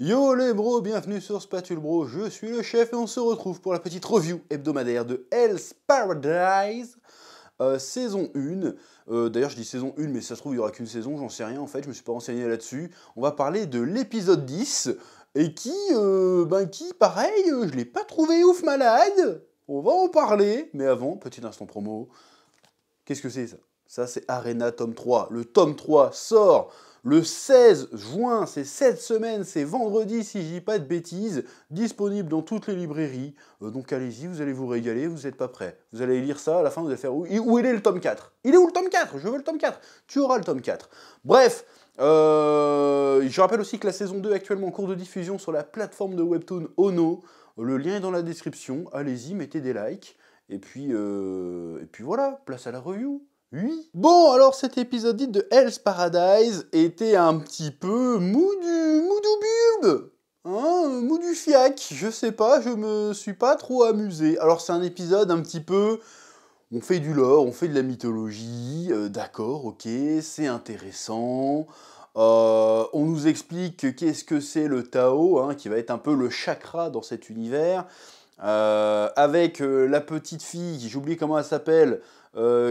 Yo les bros, bienvenue sur Spatule Bro, je suis le chef et on se retrouve pour la petite review hebdomadaire de Hell's Paradise, saison 1. D'ailleurs je dis saison 1 mais si ça se trouve il n'y aura qu'une saison, j'en sais rien en fait, je me suis pas renseigné là-dessus. On va parler de l'épisode 10 et qui pareil, je l'ai pas trouvé ouf malade. On va en parler, mais avant, petit instant promo. Qu'est-ce que c'est ça? Ça c'est Arena tome 3. Le tome 3 sort le 16 juin, c'est cette semaine, c'est vendredi si je dis pas de bêtises, disponible dans toutes les librairies. Donc allez-y, vous allez vous régaler, vous n'êtes pas prêts. Vous allez lire ça, à la fin vous allez faire où il est le tome 4? Il est où le tome 4? Je veux le tome 4. Tu auras le tome 4. Bref, je rappelle aussi que la saison 2 est actuellement en cours de diffusion sur la plateforme de Webtoon Ono. Le lien est dans la description, allez-y, mettez des likes. Et puis voilà, place à la review. Oui. Bon, alors cet épisode dit de Hell's Paradise était un petit peu mou du bulbe, hein, mou du fiac, je sais pas, je me suis pas trop amusé. Alors c'est un épisode un petit peu, on fait du lore, on fait de la mythologie, d'accord, ok, c'est intéressant. On nous explique qu'est-ce que c'est le Tao, hein, qui va être un peu le chakra dans cet univers. Avec la petite fille, j'ai oublié comment elle s'appelle,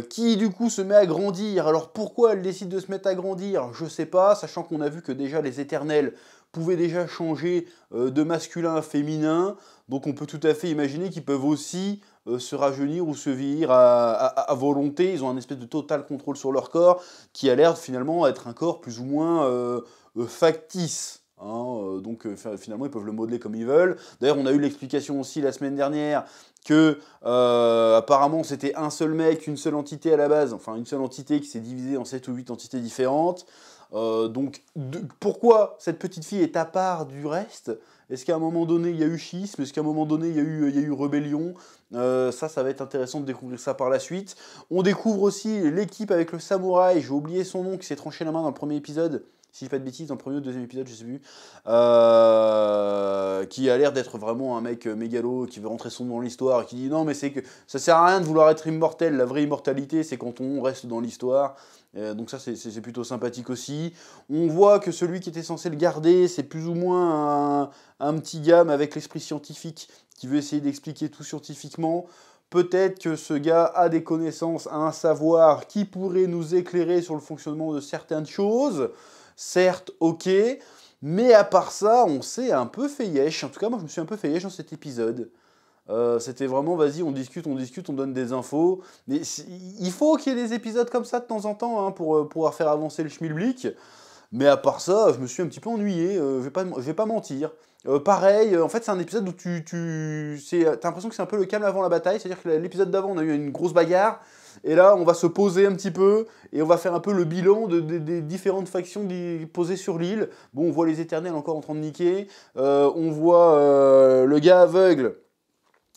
qui du coup se met à grandir. Alors pourquoi elle décide de se mettre à grandir? Je sais pas, sachant qu'on a vu que déjà les éternels pouvaient déjà changer de masculin à féminin, donc on peut tout à fait imaginer qu'ils peuvent aussi se rajeunir ou se vieillir à volonté. Ils ont un espèce de total contrôle sur leur corps, qui a l'air finalement être un corps plus ou moins factice. Hein, donc finalement ils peuvent le modeler comme ils veulent. D'ailleurs on a eu l'explication aussi la semaine dernière que apparemment c'était un seul mec, une seule entité à la base, enfin une seule entité qui s'est divisée en 7 ou 8 entités différentes. Pourquoi cette petite fille est à part du reste? Est-ce qu'à un moment donné il y a eu schisme? Est-ce qu'à un moment donné il y a eu rébellion? Ça va être intéressant de découvrir ça par la suite. On découvre aussi l'équipe avec le samouraï, j'ai oublié son nom, qui s'est tranché la main dans le premier épisode. Si je dis pas de bêtises, dans le premier ou deuxième épisode, je sais plus, qui a l'air d'être vraiment un mec mégalo, qui veut rentrer son nom dans l'histoire, et qui dit non mais c'est que ça sert à rien de vouloir être immortel, la vraie immortalité c'est quand on reste dans l'histoire. Donc ça c'est plutôt sympathique aussi. On voit que celui qui était censé le garder, c'est plus ou moins un petit gars mais avec l'esprit scientifique, qui veut essayer d'expliquer tout scientifiquement. Peut-être que ce gars a des connaissances, a un savoir qui pourrait nous éclairer sur le fonctionnement de certaines choses. Certes, ok, mais à part ça, on s'est un peu fait yesh. En tout cas, moi, je me suis un peu fait yesh dans cet épisode. C'était vraiment, vas-y, on discute, on donne des infos. Mais il faut qu'il y ait des épisodes comme ça de temps en temps, hein, pour pouvoir faire avancer le schmilblick. Mais à part ça, je me suis un petit peu ennuyé, je vais pas mentir. Pareil, en fait, c'est un épisode où t'as l'impression que c'est un peu le calme avant la bataille, c'est-à-dire que l'épisode d'avant, on a eu une grosse bagarre, et là, on va se poser un petit peu, et on va faire un peu le bilan des différentes factions posées sur l'île. Bon, on voit les éternels encore en train de niquer, on voit le gars aveugle,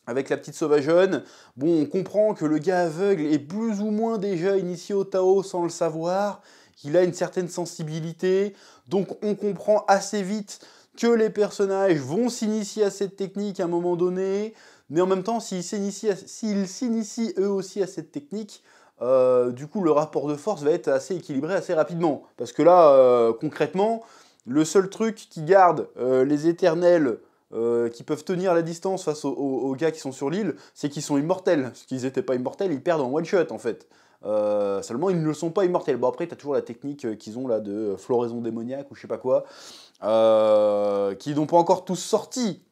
avec la petite sauvageonne. Bon, on comprend que le gars aveugle est plus ou moins déjà initié au Tao sans le savoir, qu'il a une certaine sensibilité, donc on comprend assez vite que les personnages vont s'initier à cette technique à un moment donné, mais en même temps, s'ils s'initient eux aussi à cette technique, du coup, le rapport de force va être assez équilibré assez rapidement. Parce que là, concrètement, le seul truc qui garde les éternels qui peuvent tenir la distance face aux gars qui sont sur l'île, c'est qu'ils sont immortels. S'ils n'étaient pas immortels, ils perdent en one shot en fait. Seulement, ils ne sont pas immortels. Bon, après, tu as toujours la technique qu'ils ont là de floraison démoniaque ou je sais pas quoi, qui n'ont pas encore tous sorti.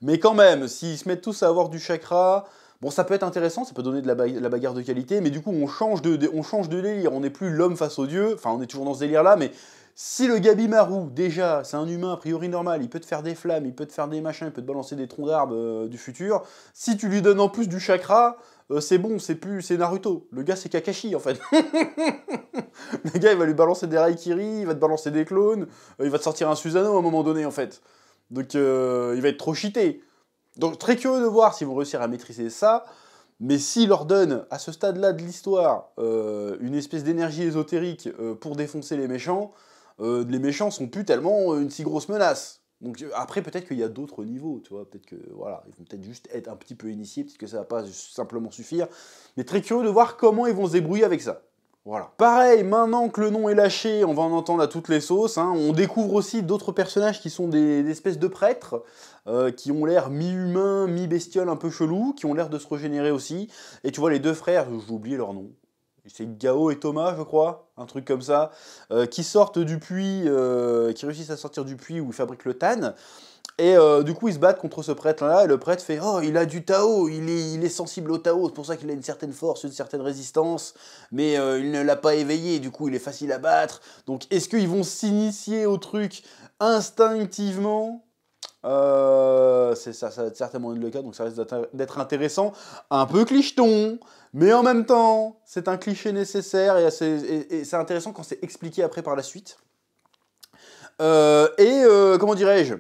Mais quand même, s'ils se mettent tous à avoir du chakra, bon, ça peut être intéressant, ça peut donner de la bagarre de qualité, mais du coup, on change de délire. On n'est plus l'homme face au dieu, enfin, on est toujours dans ce délire-là, mais si le Gabimaru, déjà, c'est un humain a priori normal, il peut te faire des flammes, il peut te faire des machins, il peut te balancer des troncs d'arbres du futur, si tu lui donnes en plus du chakra, c'est bon, c'est Naruto. Le gars, c'est Kakashi, en fait. Le gars, il va lui balancer des Raikiri, il va te balancer des clones, il va te sortir un Susanoo à un moment donné, en fait. Donc, il va être trop cheaté. Donc, très curieux de voir s'ils vont réussir à maîtriser ça. Mais s'ils leur donnent, à ce stade-là de l'histoire, une espèce d'énergie ésotérique pour défoncer les méchants sont plus tellement une si grosse menace. Donc après, peut-être qu'il y a d'autres niveaux, tu vois, peut-être que, voilà, ils vont peut-être juste être un petit peu initiés, peut-être que ça va pas simplement suffire. Mais très curieux de voir comment ils vont se débrouiller avec ça. Voilà. Pareil, maintenant que le nom est lâché, on va en entendre à toutes les sauces. Hein. On découvre aussi d'autres personnages qui sont des espèces de prêtres, qui ont l'air mi-humain, mi-bestiole, un peu chelou, qui ont l'air de se régénérer aussi. Et tu vois les deux frères, j'ai oublié leur nom. C'est Gao et Thomas, je crois, un truc comme ça, qui sortent du puits, qui réussissent à sortir du puits où ils fabriquent le tan. Et du coup, ils se battent contre ce prêtre-là, et le prêtre fait « Oh, il a du Tao, il est sensible au Tao, c'est pour ça qu'il a une certaine force, une certaine résistance, mais il ne l'a pas éveillé, du coup, il est facile à battre. » Donc, est-ce qu'ils vont s'initier au truc instinctivement ? Ça va être certainement le cas, donc ça risque d'être intéressant. Un peu clicheton, mais en même temps, c'est un cliché nécessaire, et c'est intéressant quand c'est expliqué après par la suite. Comment dirais-je ?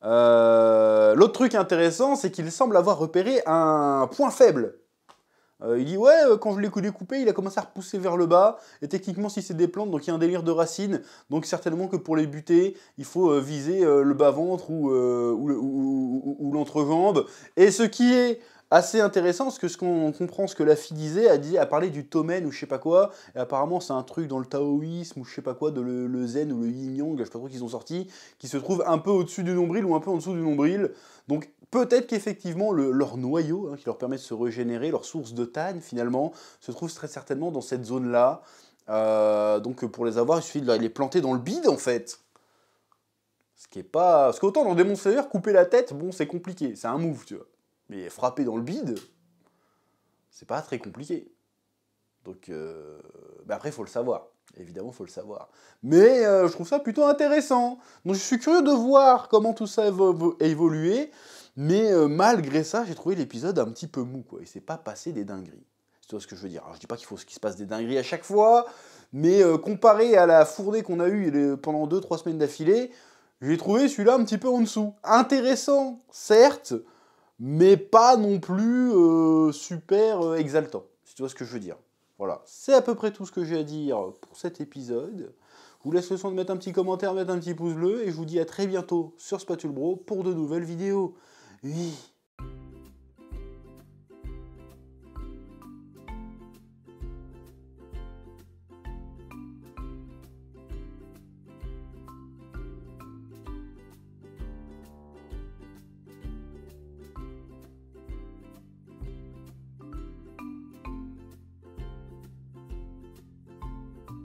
L'autre truc intéressant, c'est qu'il semble avoir repéré un point faible. Il dit ouais, quand je l'ai découpé, il a commencé à repousser vers le bas, et techniquement si c'est des plantes, donc il y a un délire de racines, donc certainement que pour les buter, il faut viser le bas-ventre ou l'entrejambe, et ce qui est assez intéressant, parce que ce qu'on comprend ce que la fille disait, a parlé du tomen ou je sais pas quoi, et apparemment c'est un truc dans le taoïsme ou je sais pas quoi, le zen ou le yin-yang, je sais pas trop qu'ils ont sorti, qui se trouve un peu au-dessus du nombril ou un peu en dessous du nombril, donc peut-être qu'effectivement leur noyau, hein, qui leur permet de se régénérer, leur source de tan finalement, se trouve très certainement dans cette zone-là, donc pour les avoir, il suffit de les planter dans le bide en fait. Ce qui est pas... Parce qu'autant dans Demon Slayer, couper la tête, bon c'est compliqué, c'est un move, tu vois. Mais frapper dans le bide, c'est pas très compliqué. Donc, après, il faut le savoir. Évidemment, il faut le savoir. Mais je trouve ça plutôt intéressant. Donc, je suis curieux de voir comment tout ça a évolué. Mais malgré ça, j'ai trouvé l'épisode un petit peu mou, quoi. Il s'est pas passé des dingueries. C'est tout ce que je veux dire. Alors, je dis pas qu'il faut qu'il se passe des dingueries à chaque fois. Mais comparé à la fournée qu'on a eue pendant 2-3 semaines d'affilée, j'ai trouvé celui-là un petit peu en dessous. Intéressant, certes, mais pas non plus super exaltant, si tu vois ce que je veux dire. Voilà, c'est à peu près tout ce que j'ai à dire pour cet épisode. Je vous laisse le soin de mettre un petit commentaire, mettre un petit pouce bleu, et je vous dis à très bientôt sur Spatule Bro pour de nouvelles vidéos. Oui.